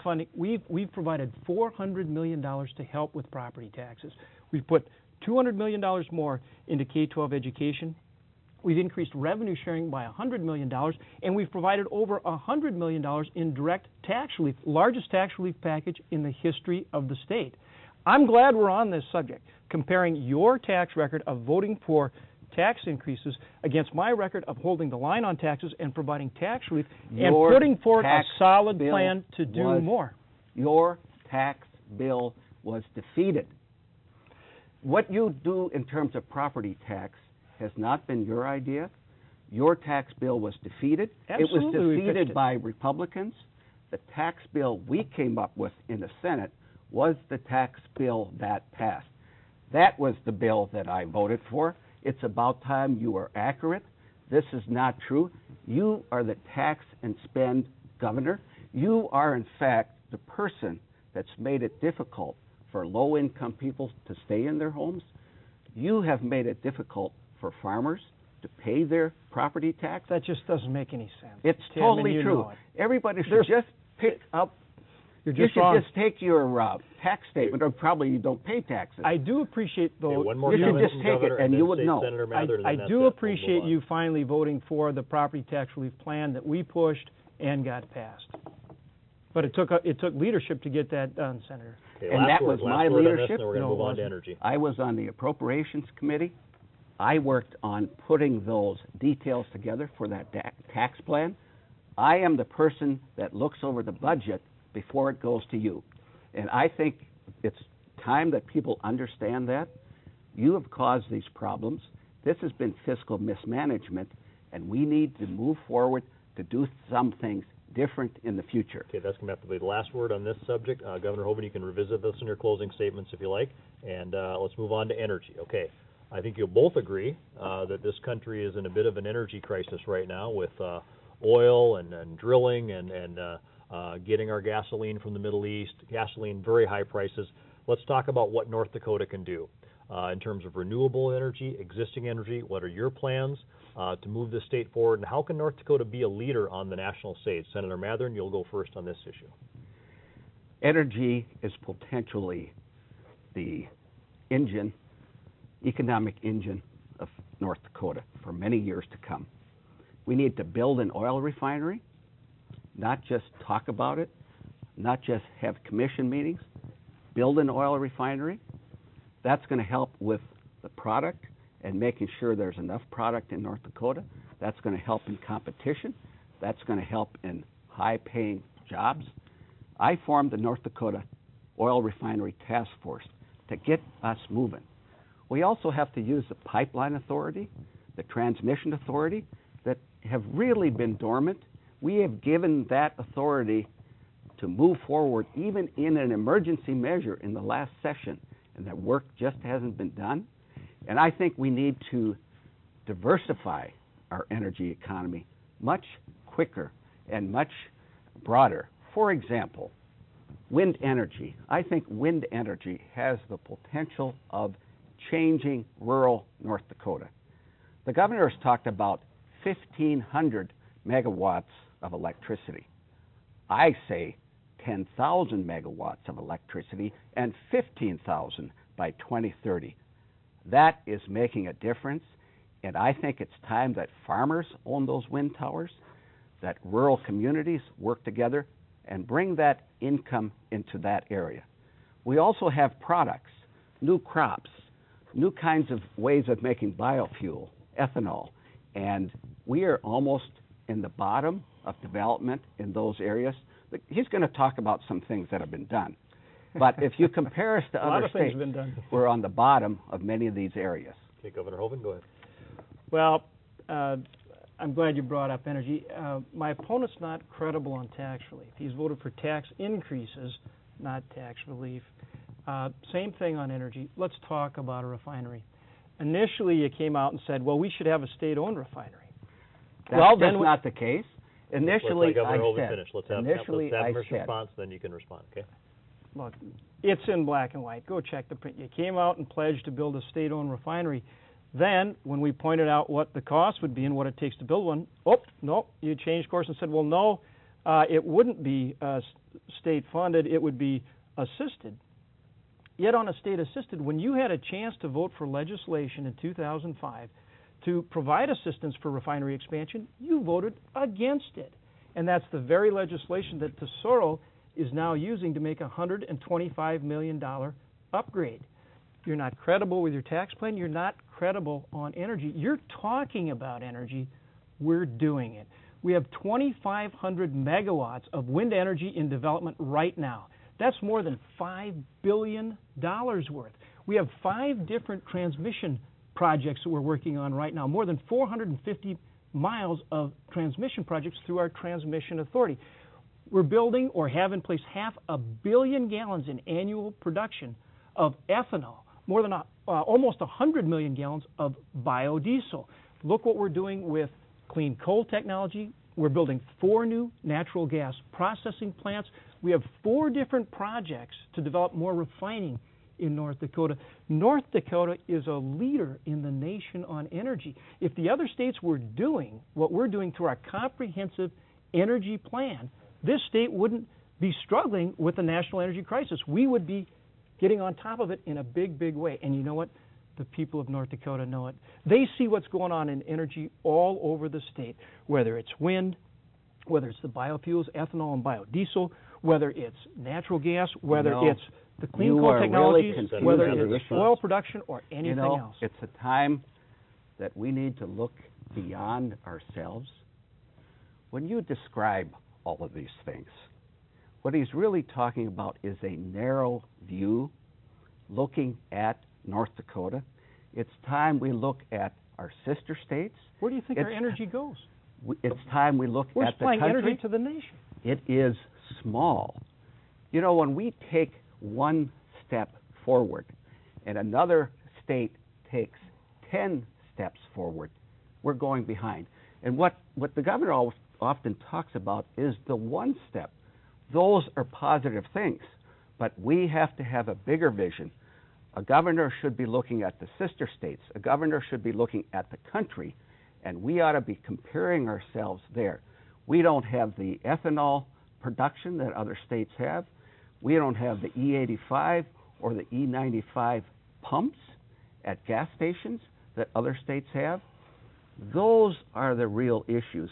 funding, we've provided $400 million to help with property taxes. We've put $200 million more into K-12 education. We've increased revenue sharing by $100 million, and we've provided over $100 million in direct tax relief, largest tax relief package in the history of the state. I'm glad we're on this subject, comparing your tax record of voting for tax increases against my record of holding the line on taxes and providing tax relief and putting forward a solid plan to do more. Your tax bill was defeated. What you do in terms of property tax has not been your idea. Your tax bill was defeated. Absolutely, it was defeated by Republicans. The tax bill we came up with in the Senate was the tax bill that passed. That was the bill that I voted for. It's about time you are accurate. This is not true. You are the tax and spend governor. You are, in fact, the person that's made it difficult for low-income people to stay in their homes. You have made it difficult for farmers to pay their property tax. That just doesn't make any sense. It's Tim, totally true. Everybody should just pick up. You're you just should wrong. just take your tax statement, or probably you don't pay taxes. I do appreciate, though. One more you should just take it, and you would know. Senator Mathern, I do appreciate you finally voting for the property tax relief plan that we pushed and got passed. But it took leadership to get that done, Senator. Okay, and that was my leadership. We're going to move on to energy. I was on the Appropriations Committee. I worked on putting those details together for that tax plan. I am the person that looks over the budget before it goes to you. And I think it's time that people understand that. You have caused these problems. This has been fiscal mismanagement, and we need to move forward to do some things different in the future. Okay, that's going to have to be the last word on this subject. Governor Hoeven, you can revisit this in your closing statements if you like. And let's move on to energy. Okay, I think you'll both agree that this country is in a bit of an energy crisis right now with oil and drilling and getting our gasoline from the Middle East, gasoline, very high prices. Let's talk about what North Dakota can do in terms of renewable energy, existing energy. What are your plans to move the state forward, and how can North Dakota be a leader on the national stage? Senator Mathern, you'll go first on this issue. Energy is potentially the engine, economic engine of North Dakota for many years to come. We need to build an oil refinery, not just talk about it, not just have commission meetings, build an oil refinery. That's going to help with the product and making sure there's enough product in North Dakota. That's going to help in competition. That's going to help in high-paying jobs. I formed the North Dakota Oil Refinery Task Force to get us moving. We also have to use the pipeline authority, the transmission authority that have really been dormant. We have given that authority to move forward even in an emergency measure in the last session, and that work just hasn't been done. And I think we need to diversify our energy economy much quicker and much broader. For example, wind energy. I think wind energy has the potential of changing rural North Dakota. The governor has talked about 1,500 megawatts of electricity. I say 10,000 megawatts of electricity and 15,000 by 2030. That is making a difference, and I think it's time that farmers own those wind towers, that rural communities work together and bring that income into that area. We also have products, new crops, new kinds of ways of making biofuel, ethanol, and we are almost in the bottom of development in those areas. He's going to talk about some things that have been done. But if you compare us to other states, we're on the bottom of many of these areas. Okay, Governor Hoeven, go ahead. Well, I'm glad you brought up energy. My opponent's not credible on tax relief. He's voted for tax increases, not tax relief. Same thing on energy. Let's talk about a refinery. Initially, you came out and said, well, we should have a state-owned refinery. That's not the case. Initially, let's let Governor Hoeven I said, finish. Let's have his response, then you can respond, okay? Look, it's in black and white. Go check the print. You came out and pledged to build a state-owned refinery. Then, when we pointed out what the cost would be and what it takes to build one, oh, no, you changed course and said, well, no, it wouldn't be state funded, it would be assisted. Yet on a state assisted, when you had a chance to vote for legislation in 2005 to provide assistance for refinery expansion, you voted against it. And that's the very legislation that Tesoro is now using to make a $125 million upgrade. You're not credible with your tax plan. You're not credible on energy. You're talking about energy. We're doing it. We have 2,500 megawatts of wind energy in development right now. That's more than $5 billion worth. We have 5 different transmission projects that we're working on right now, more than 450 miles of transmission projects through our transmission authority. We're building or have in place 500 million gallons in annual production of ethanol, more than almost 100 million gallons of biodiesel. Look what we're doing with clean coal technology. We're building 4 new natural gas processing plants. We have 4 different projects to develop more refining in North Dakota. North Dakota is a leader in the nation on energy. If the other states were doing what we're doing through our comprehensive energy plan, this state wouldn't be struggling with the national energy crisis. We would be getting on top of it in a big, big way. And you know what? The people of North Dakota know it. They see what's going on in energy all over the state, whether it's wind, whether it's the biofuels, ethanol and biodiesel, whether it's natural gas, whether it's the clean coal technologies, really whether it's oil production or anything else. It's a time that we need to look beyond ourselves. When you describe all of these things, what he's really talking about is a narrow view looking at North Dakota. It's time we look at our sister states. Where do you think our energy goes? It's time we look We're at the supplying country. energy to the nation. It is small. You know, when we take one step forward and another state takes 10 steps forward, we're going behind. And what the governor often talks about is the one step. Those are positive things, but we have to have a bigger vision. A governor should be looking at the sister states. A governor should be looking at the country, and we ought to be comparing ourselves there. We don't have the ethanol production that other states have. We don't have the E85 or the E95 pumps at gas stations that other states have. Those are the real issues.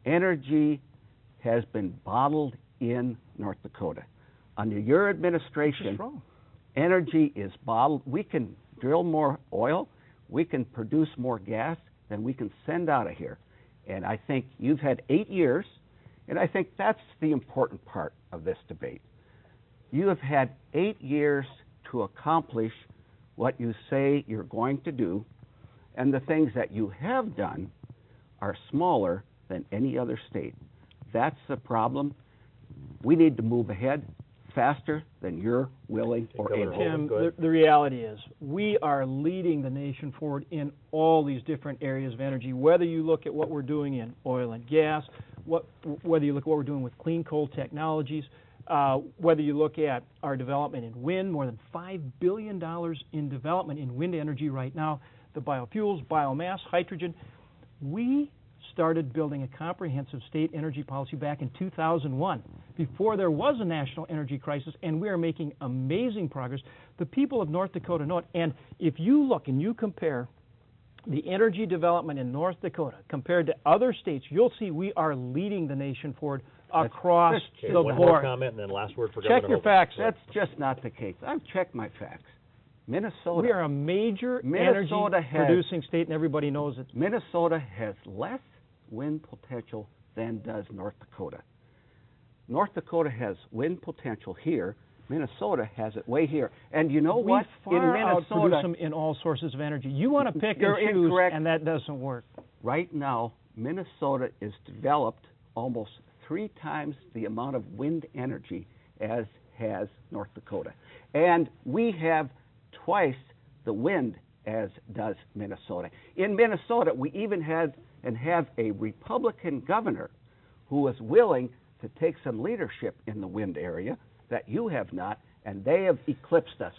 Energy has been bottled in North Dakota. Under your administration, energy is bottled. We can drill more oil, we can produce more gas than we can send out of here. And I think you've had 8 years, and I think that's the important part of this debate. You have had 8 years to accomplish what you say you're going to do, and the things that you have done are smaller than any other state. That's the problem. We need to move ahead faster than you're willing or able. Tim, the reality is we are leading the nation forward in all these different areas of energy, whether you look at what we're doing in oil and gas, whether you look at what we're doing with clean coal technologies, whether you look at our development in wind, more than $5 billion in development in wind energy right now, the biofuels, biomass, hydrogen. We started building a comprehensive state energy policy back in 2001, before there was a national energy crisis, and we are making amazing progress. The people of North Dakota know it, and if you look and you compare the energy development in North Dakota compared to other states, you'll see we are leading the nation forward across the board. One more comment and then last word for Governor Check your Hoeven. facts. That's just not the case. I've checked my facts. Minnesota. We are a major energy-producing state, and everybody knows it. Minnesota has less wind potential than does North Dakota. North Dakota has wind potential here. Minnesota has it way here. And you know what? In Minnesota, outproduce them in all sources of energy. You want to pick and choose, incorrect. And that doesn't work. Right now, Minnesota is developed almost 3 times the amount of wind energy as has North Dakota. And we have twice the wind as does Minnesota. In Minnesota, we even had and have a Republican governor who is willing to take some leadership in the wind area that you have not, and they have eclipsed us.